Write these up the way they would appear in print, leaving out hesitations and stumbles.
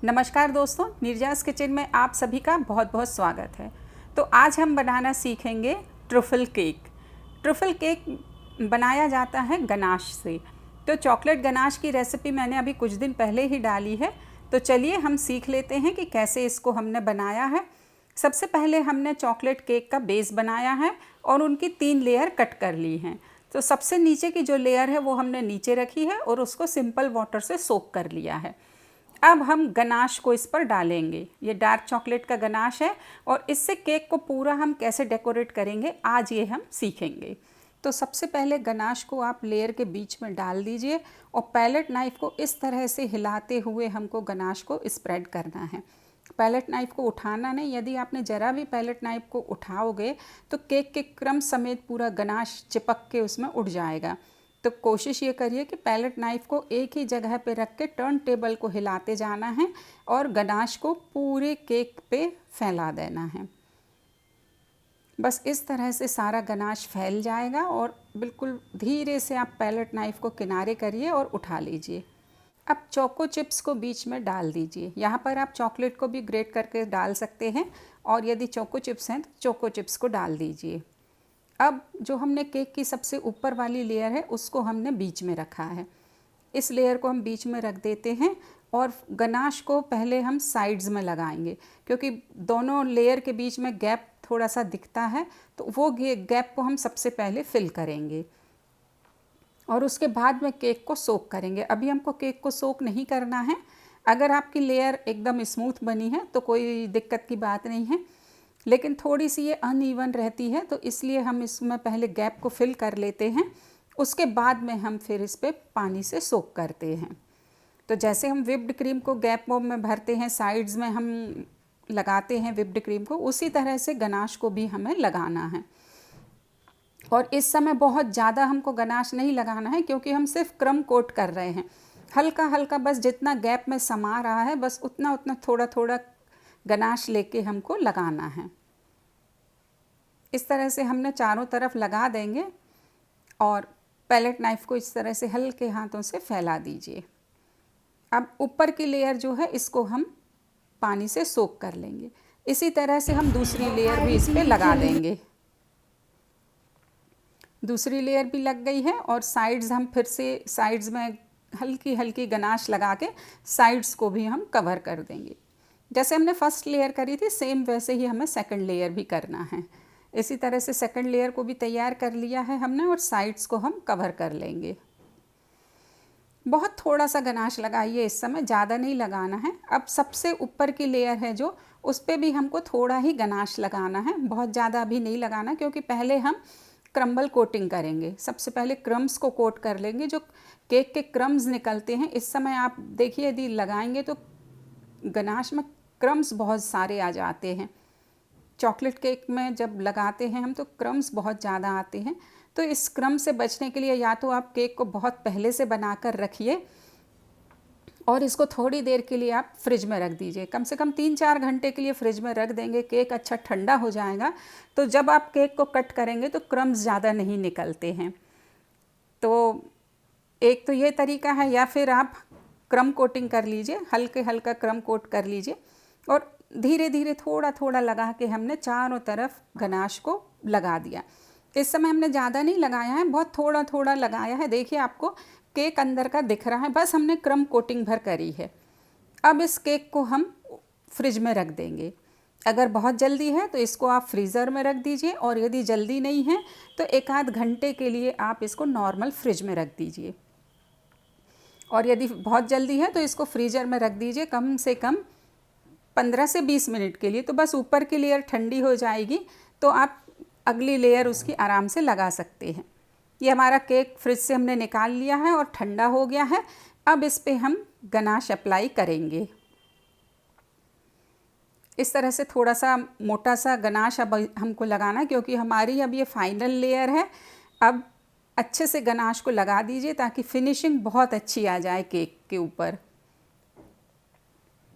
नमस्कार दोस्तों, निर्जास किचन में आप सभी का बहुत बहुत स्वागत है। तो आज हम बनाना सीखेंगे ट्रफल केक। ट्रफल केक बनाया जाता है गनाश से। तो चॉकलेट गनाश की रेसिपी मैंने अभी कुछ दिन पहले ही डाली है। तो चलिए हम सीख लेते हैं कि कैसे इसको हमने बनाया है। सबसे पहले हमने चॉकलेट केक का बेस बनाया है और उनकी 3 लेयर कट कर ली हैं। तो सबसे नीचे की जो लेयर है वो हमने नीचे रखी है और उसको सिंपल वाटर से सोक कर लिया है। अब हम गनाश को इस पर डालेंगे। ये डार्क चॉकलेट का गनाश है और इससे केक को पूरा हम कैसे डेकोरेट करेंगे आज ये हम सीखेंगे। तो सबसे पहले गनाश को आप लेयर के बीच में डाल दीजिए और पैलेट नाइफ़ को इस तरह से हिलाते हुए हमको गनाश को स्प्रेड करना है। पैलेट नाइफ़ को उठाना नहीं, यदि आपने ज़रा भी पैलेट नाइफ़ को उठाओगे तो केक के क्रम समेत पूरा गनाश चिपक के उसमें उड़ जाएगा। तो कोशिश ये करिए कि पैलेट नाइफ़ को एक ही जगह पे रख के टर्न टेबल को हिलाते जाना है और गनाश को पूरे केक पे फैला देना है। बस इस तरह से सारा गनाश फैल जाएगा और बिल्कुल धीरे से आप पैलेट नाइफ़ को किनारे करिए और उठा लीजिए। अब चोको चिप्स को बीच में डाल दीजिए। यहाँ पर आप चॉकलेट को भी ग्रेट करके डाल सकते हैं और यदि चोको चिप्स हैं तो चोको चिप्स को डाल दीजिए। अब जो हमने केक की सबसे ऊपर वाली लेयर है उसको हमने बीच में रखा है। इस लेयर को हम बीच में रख देते हैं और गनाश को पहले हम साइड्स में लगाएंगे क्योंकि दोनों लेयर के बीच में गैप थोड़ा सा दिखता है, तो वो गैप को हम सबसे पहले फिल करेंगे और उसके बाद में केक को सोक करेंगे। अभी हमको केक को सोक नहीं करना है। अगर आपकी लेयर एकदम स्मूथ बनी है तो कोई दिक्कत की बात नहीं है, लेकिन थोड़ी सी ये अनइवन रहती है तो इसलिए हम इसमें पहले गैप को फिल कर लेते हैं। उसके बाद में हम फिर इस पर पानी से सोक करते हैं। तो जैसे हम विप्ड क्रीम को गैप में भरते हैं, साइड्स में हम लगाते हैं विप्ड क्रीम को, उसी तरह से गनाश को भी हमें लगाना है। और इस समय बहुत ज़्यादा हमको गनाश नहीं लगाना है क्योंकि हम सिर्फ क्रम कोट कर रहे हैं। हल्का हल्का बस जितना गैप में समा रहा है बस उतना उतना थोड़ा थोड़ा गनाश लेके हमको लगाना है। इस तरह से हमने चारों तरफ लगा देंगे और पैलेट नाइफ़ को इस तरह से हल्के हाथों से फैला दीजिए। अब ऊपर की लेयर जो है इसको हम पानी से सोक कर लेंगे। इसी तरह से हम दूसरी लेयर भी इस पे लगा देंगे। दूसरी लेयर भी लग गई है और साइड्स हम फिर से साइड्स में हल्की हल्की गनाश लगा के साइड्स को भी हम कवर कर देंगे। जैसे हमने फर्स्ट लेयर करी थी सेम वैसे ही हमें सेकंड लेयर भी करना है। इसी तरह से सेकंड लेयर को भी तैयार कर लिया है हमने और साइड्स को हम कवर कर लेंगे। बहुत थोड़ा सा गनाश लगाइए, इस समय ज़्यादा नहीं लगाना है। अब सबसे ऊपर की लेयर है जो, उस पर भी हमको थोड़ा ही गनाश लगाना है, बहुत ज़्यादा अभी नहीं लगाना क्योंकि पहले हम क्रम्बल कोटिंग करेंगे। सबसे पहले क्रम्स को कोट कर लेंगे, जो केक के क्रम्स निकलते हैं। इस समय आप देखिए यदि लगाएंगे तो गनाश में क्रम्स बहुत सारे आ जाते हैं। चॉकलेट केक में जब लगाते हैं हम तो क्रम्स बहुत ज़्यादा आते हैं। तो इस क्रम से बचने के लिए या तो आप केक को बहुत पहले से बनाकर रखिए और इसको थोड़ी देर के लिए आप फ्रिज में रख दीजिए। कम से कम 3-4 घंटे के लिए फ्रिज में रख देंगे, केक अच्छा ठंडा हो जाएगा। तो जब आप केक को कट करेंगे तो क्रम्स ज़्यादा नहीं निकलते हैं। तो एक तो ये तरीका है, या फिर आप क्रम कोटिंग कर लीजिए, हल्के हल्का क्रम कोट कर लीजिए और धीरे धीरे थोड़ा थोड़ा लगा के हमने चारों तरफ गनाश को लगा दिया। इस समय हमने ज़्यादा नहीं लगाया है, बहुत थोड़ा थोड़ा लगाया है। देखिए आपको केक अंदर का दिख रहा है, बस हमने क्रम कोटिंग भर करी है। अब इस केक को हम फ्रिज में रख देंगे। अगर बहुत जल्दी है तो इसको आप फ्रीज़र में रख दीजिए और यदि जल्दी नहीं है तो 1-आध घंटे के लिए आप इसको नॉर्मल फ्रिज में रख दीजिए। और यदि बहुत जल्दी है तो इसको फ्रीज़र में रख दीजिए कम से कम 15 से 20 मिनट के लिए। तो बस ऊपर की लेयर ठंडी हो जाएगी तो आप अगली लेयर उसकी आराम से लगा सकते हैं। ये हमारा केक फ्रिज से हमने निकाल लिया है और ठंडा हो गया है। अब इस पे हम गनाश अप्लाई करेंगे। इस तरह से थोड़ा सा मोटा सा गनाश अब हमको लगाना है क्योंकि हमारी अब ये फाइनल लेयर है। अब अच्छे से गनाश को लगा दीजिए ताकि फिनिशिंग बहुत अच्छी आ जाए केक के ऊपर।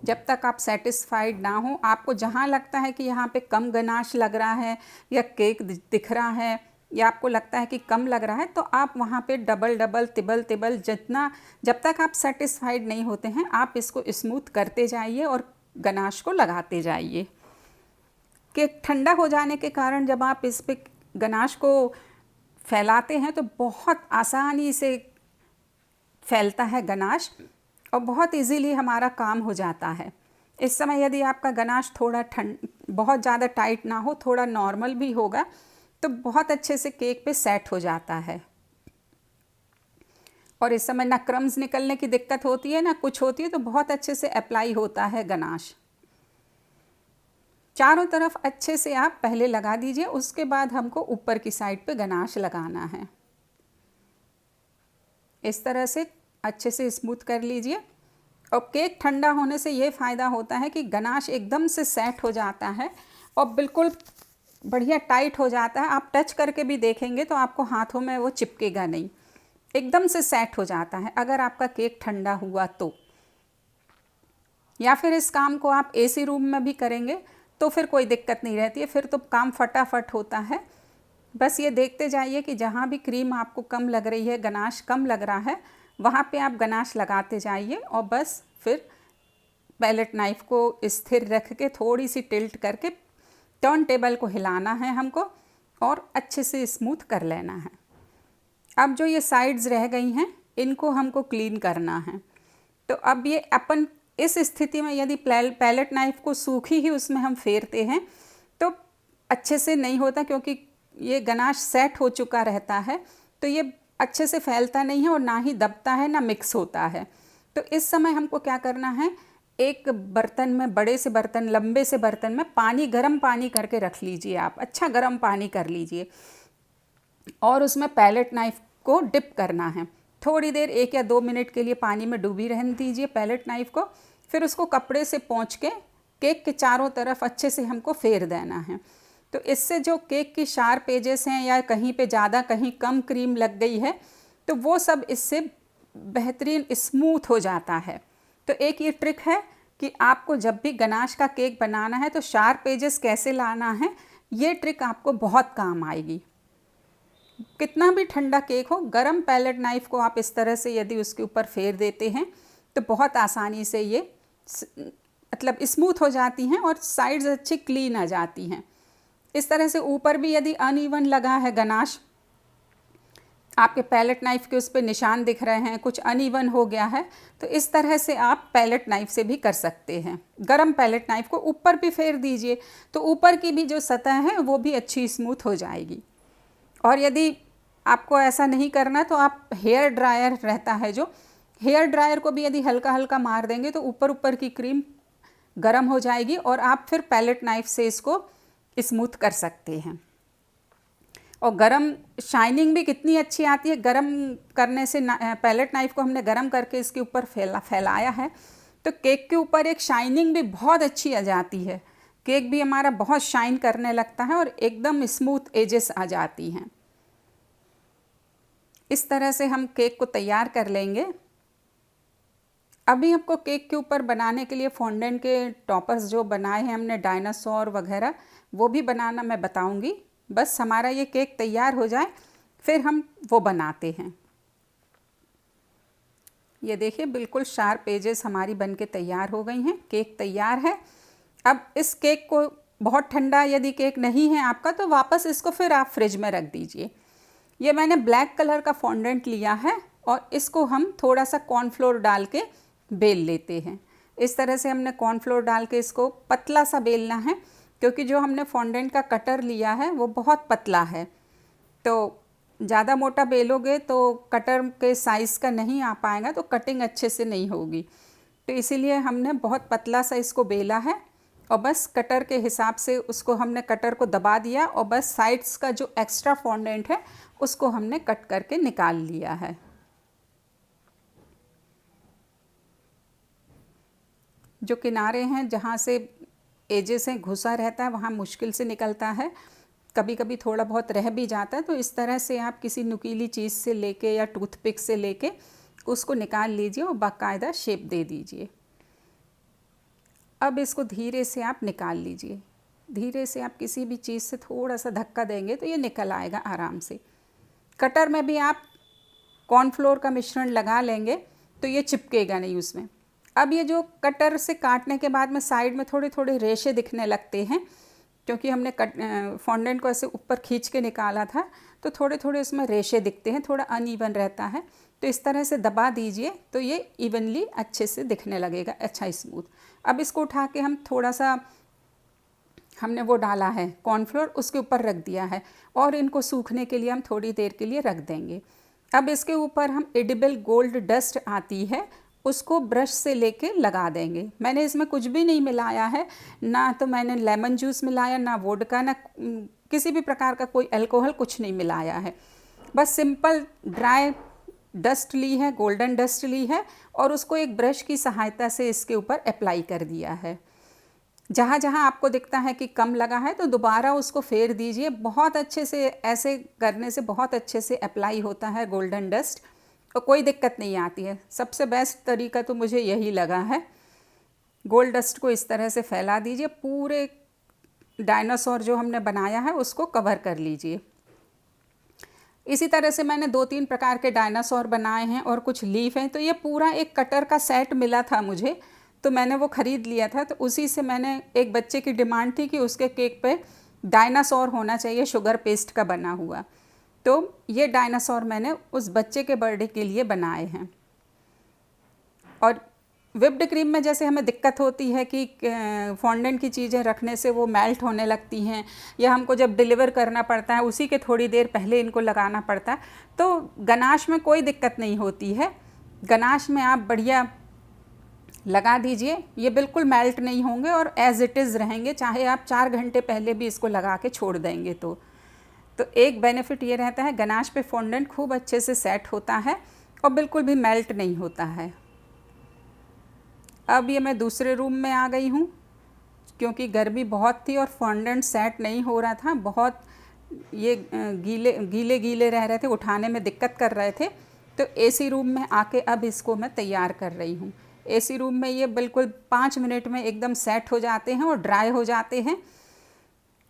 जब तक आप सेटिस्फाइड ना हो, आपको जहाँ लगता है कि यहाँ पे कम गनाश लग रहा है या केक दिख रहा है या आपको लगता है कि कम लग रहा है, तो आप वहाँ पे डबल डबल तिबल तिबल जितना, जब तक आप सेटिस्फाइड नहीं होते हैं आप इसको स्मूथ करते जाइए और गनाश को लगाते जाइए। केक ठंडा हो जाने के कारण जब आप इस पे गनाश को फैलाते हैं तो बहुत आसानी से फैलता है गनाश और बहुत इजीली हमारा काम हो जाता है। इस समय यदि आपका गनाश थोड़ा बहुत ज़्यादा टाइट ना हो, थोड़ा नॉर्मल भी होगा, तो बहुत अच्छे से केक पे सेट हो जाता है। और इस समय ना क्रम्स निकलने की दिक्कत होती है ना कुछ होती है, तो बहुत अच्छे से अप्लाई होता है गनाश। चारों तरफ अच्छे से आप पहले लगा दीजिए, उसके बाद हमको ऊपर की साइड पे गनाश लगाना है। इस तरह से अच्छे से स्मूथ कर लीजिए। और केक ठंडा होने से ये फ़ायदा होता है कि गनाश एकदम से सेट हो जाता है और बिल्कुल बढ़िया टाइट हो जाता है। आप टच करके भी देखेंगे तो आपको हाथों में वो चिपकेगा नहीं, एकदम से सेट हो जाता है अगर आपका केक ठंडा हुआ तो। या फिर इस काम को आप एसी रूम में भी करेंगे तो फिर कोई दिक्कत नहीं रहती है, फिर तो काम फटाफट होता है। बस ये देखते जाइए कि जहाँ भी क्रीम आपको कम लग रही है, गनाश कम लग रहा है, वहाँ पे आप गनाश लगाते जाइए और बस फिर पैलेट नाइफ़ को स्थिर रख के थोड़ी सी टिल्ट करके टर्न टेबल को हिलाना है हमको और अच्छे से स्मूथ कर लेना है। अब जो ये साइड्स रह गई हैं इनको हमको क्लीन करना है। तो अब ये अपन इस स्थिति में यदि पैलेट नाइफ़ को सूखी ही उसमें हम फेरते हैं तो अच्छे से नहीं होता, क्योंकि ये गनाश सेट हो चुका रहता है तो ये अच्छे से फैलता नहीं है और ना ही दबता है ना मिक्स होता है। तो इस समय हमको क्या करना है, एक बर्तन में, बड़े से बर्तन, लंबे से बर्तन में पानी, गर्म पानी करके रख लीजिए आप, अच्छा गर्म पानी कर लीजिए और उसमें पैलेट नाइफ़ को डिप करना है। थोड़ी देर 1 या 2 मिनट के लिए पानी में डूबी रहने दीजिए पैलेट नाइफ़ को, फिर उसको कपड़े से पोंछ के केक के चारों तरफ अच्छे से हमको फेर देना है। तो इससे जो केक की शार्प एजेस हैं या कहीं पे ज़्यादा कहीं कम क्रीम लग गई है तो वो सब इससे बेहतरीन स्मूथ हो जाता है। तो एक ये ट्रिक है कि आपको जब भी गनाश का केक बनाना है तो शार्प एजेस कैसे लाना है, ये ट्रिक आपको बहुत काम आएगी। कितना भी ठंडा केक हो, गरम पैलेट नाइफ़ को आप इस तरह से यदि उसके ऊपर फेर देते हैं तो बहुत आसानी से ये मतलब स्मूथ हो जाती हैं और साइड्स अच्छी क्लीन आ जाती हैं। इस तरह से ऊपर भी यदि अनइवन लगा है गनाश, आपके पैलेट नाइफ़ के उस पर निशान दिख रहे हैं, कुछ अनइवन हो गया है, तो इस तरह से आप पैलेट नाइफ़ से भी कर सकते हैं। गरम पैलेट नाइफ़ को ऊपर भी फेर दीजिए तो ऊपर की भी जो सतह है वो भी अच्छी स्मूथ हो जाएगी। और यदि आपको ऐसा नहीं करना तो आप हेयर ड्रायर रहता है जो, हेयर ड्रायर को भी यदि हल्का हल्का मार देंगे तो ऊपर ऊपर की क्रीम गर्म हो जाएगी और आप फिर पैलेट नाइफ़ से इसको स्मूथ कर सकते हैं। और गरम शाइनिंग भी कितनी अच्छी आती है, गरम करने से पैलेट नाइफ़ को हमने गरम करके इसके ऊपर फैलाया है तो केक के ऊपर एक शाइनिंग भी बहुत अच्छी आ जाती है। केक भी हमारा बहुत शाइन करने लगता है और एकदम स्मूथ एजेस आ जाती हैं। इस तरह से हम केक को तैयार कर लेंगे। अभी आपको केक के ऊपर बनाने के लिए फॉन्डेंट के टॉपर्स जो बनाए हैं हमने, डायनासोर वगैरह, वो भी बनाना मैं बताऊंगी। बस हमारा ये केक तैयार हो जाए फिर हम वो बनाते हैं। ये देखिए बिल्कुल शार्प एजेस हमारी बनके तैयार हो गई हैं, केक तैयार है। अब इस केक को, बहुत ठंडा यदि केक नहीं है आपका तो वापस इसको फिर आप फ्रिज में रख दीजिए। ये मैंने ब्लैक कलर का फॉन्डेंट लिया है और इसको हम थोड़ा सा कॉर्नफ्लोर डाल के बेल लेते हैं। इस तरह से हमने कॉर्नफ्लोर डाल के इसको पतला सा बेलना है, क्योंकि जो हमने फॉन्डेंट का कटर लिया है वो बहुत पतला है, तो ज़्यादा मोटा बेलोगे तो कटर के साइज़ का नहीं आ पाएगा, तो कटिंग अच्छे से नहीं होगी। तो इसीलिए हमने बहुत पतला सा इसको बेला है और बस कटर के हिसाब से उसको हमने कटर को दबा दिया और बस साइड्स का जो एक्स्ट्रा फॉन्डेंट है उसको हमने कट करके निकाल लिया है। जो किनारे हैं, जहाँ से एजेस हैं, घुसा रहता है, वहाँ मुश्किल से निकलता है, कभी कभी थोड़ा बहुत रह भी जाता है। तो इस तरह से आप किसी नुकीली चीज़ से लेके या टूथपिक से लेके उसको निकाल लीजिए और बाकायदा शेप दे दीजिए। अब इसको धीरे से आप निकाल लीजिए। धीरे से आप किसी भी चीज़ से थोड़ा सा धक्का देंगे तो ये निकल आएगा आराम से। कटर में भी आप कॉर्नफ्लोर का मिश्रण लगा लेंगे तो ये चिपकेगा नहीं उसमें। अब ये जो कटर से काटने के बाद में साइड में थोड़े थोड़े रेशे दिखने लगते हैं, क्योंकि हमने फॉन्डेंट को ऐसे ऊपर खींच के निकाला था तो थोड़े थोड़े उसमें रेशे दिखते हैं, थोड़ा अनइवन रहता है। तो इस तरह से दबा दीजिए तो ये इवनली अच्छे से दिखने लगेगा, अच्छा स्मूथ। अब इसको उठा के हम थोड़ा सा, हमने वो डाला है कॉर्नफ्लोर, उसके ऊपर रख दिया है और इनको सूखने के लिए हम थोड़ी देर के लिए रख देंगे। अब इसके ऊपर हम एडिबल गोल्ड डस्ट आती है, उसको ब्रश से लेके लगा देंगे। मैंने इसमें कुछ भी नहीं मिलाया है, ना तो मैंने लेमन जूस मिलाया, ना वोडका, ना किसी भी प्रकार का कोई अल्कोहल, कुछ नहीं मिलाया है। बस सिंपल ड्राई डस्ट ली है, गोल्डन डस्ट ली है और उसको एक ब्रश की सहायता से इसके ऊपर अप्लाई कर दिया है। जहाँ जहाँ आपको दिखता है कि कम लगा है तो दोबारा उसको फेर दीजिए। बहुत अच्छे से, ऐसे करने से बहुत अच्छे से अप्लाई होता है गोल्डन डस्ट और कोई दिक्कत नहीं आती है। सबसे बेस्ट तरीका तो मुझे यही लगा है। गोल्ड डस्ट को इस तरह से फैला दीजिए, पूरे डायनासोर जो हमने बनाया है उसको कवर कर लीजिए। इसी तरह से मैंने 2-3 प्रकार के डायनासोर बनाए हैं और कुछ लीफ हैं। तो ये पूरा एक कटर का सेट मिला था मुझे, तो मैंने वो ख़रीद लिया था। तो उसी से मैंने, एक बच्चे की डिमांड थी कि उसके केक पे डायनासोर होना चाहिए शुगर पेस्ट का बना हुआ, तो ये डायनासोर मैंने उस बच्चे के बर्थडे के लिए बनाए हैं। और व्हिप्ड क्रीम में जैसे हमें दिक्कत होती है कि फॉन्डेंट की चीज़ें रखने से वो मेल्ट होने लगती हैं, या हमको जब डिलीवर करना पड़ता है उसी के थोड़ी देर पहले इनको लगाना पड़ता है, तो गनाश में कोई दिक्कत नहीं होती है। गनाश में आप बढ़िया लगा दीजिए, ये बिल्कुल मेल्ट नहीं होंगे और एज़ इट इज़ रहेंगे, चाहे आप 4 घंटे पहले भी इसको लगा के छोड़ देंगे तो एक बेनिफिट ये रहता है, गनाश पे फॉन्डेंट खूब अच्छे से सेट होता है और बिल्कुल भी मेल्ट नहीं होता है। अब ये मैं दूसरे रूम में आ गई हूँ, क्योंकि गर्मी बहुत थी और फॉन्डेंट सेट नहीं हो रहा था, बहुत ये गीले गीले रह रहे थे, उठाने में दिक्कत कर रहे थे। तो एसी रूम में आके अब इसको मैं तैयार कर रही हूँ। एसी रूम में ये बिल्कुल 5 मिनट में एकदम सेट हो जाते हैं और ड्राई हो जाते हैं,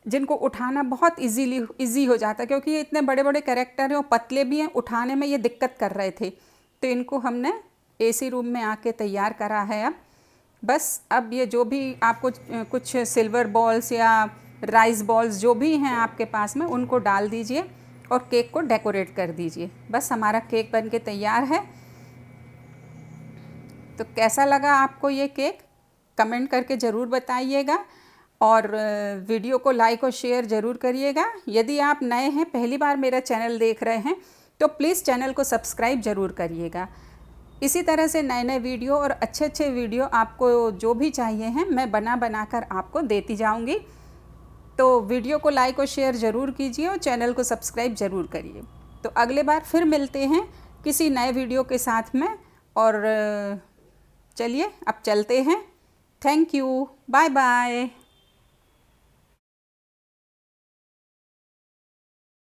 जिनको उठाना बहुत इजी हो जाता है, क्योंकि ये इतने बड़े बड़े कैरेक्टर हैं और पतले भी हैं, उठाने में ये दिक्कत कर रहे थे। तो इनको हमने एसी रूम में आके तैयार करा है। अब बस अब ये जो भी आपको कुछ सिल्वर बॉल्स या राइस बॉल्स जो भी हैं आपके पास में, उनको डाल दीजिए और केक को डेकोरेट कर दीजिए। बस हमारा केक बन के तैयार है। तो कैसा लगा आपको ये केक, कमेंट करके ज़रूर बताइएगा और वीडियो को लाइक और शेयर ज़रूर करिएगा। यदि आप नए हैं, पहली बार मेरा चैनल देख रहे हैं, तो प्लीज़ चैनल को सब्सक्राइब ज़रूर करिएगा। इसी तरह से नए नए वीडियो और अच्छे अच्छे वीडियो आपको जो भी चाहिए हैं, मैं बना कर आपको देती जाऊंगी। तो वीडियो को लाइक और शेयर ज़रूर कीजिए और चैनल को सब्सक्राइब ज़रूर करिए। तो अगले बार फिर मिलते हैं किसी नए वीडियो के साथ में, और चलिए अब चलते हैं। Thank you, bye bye.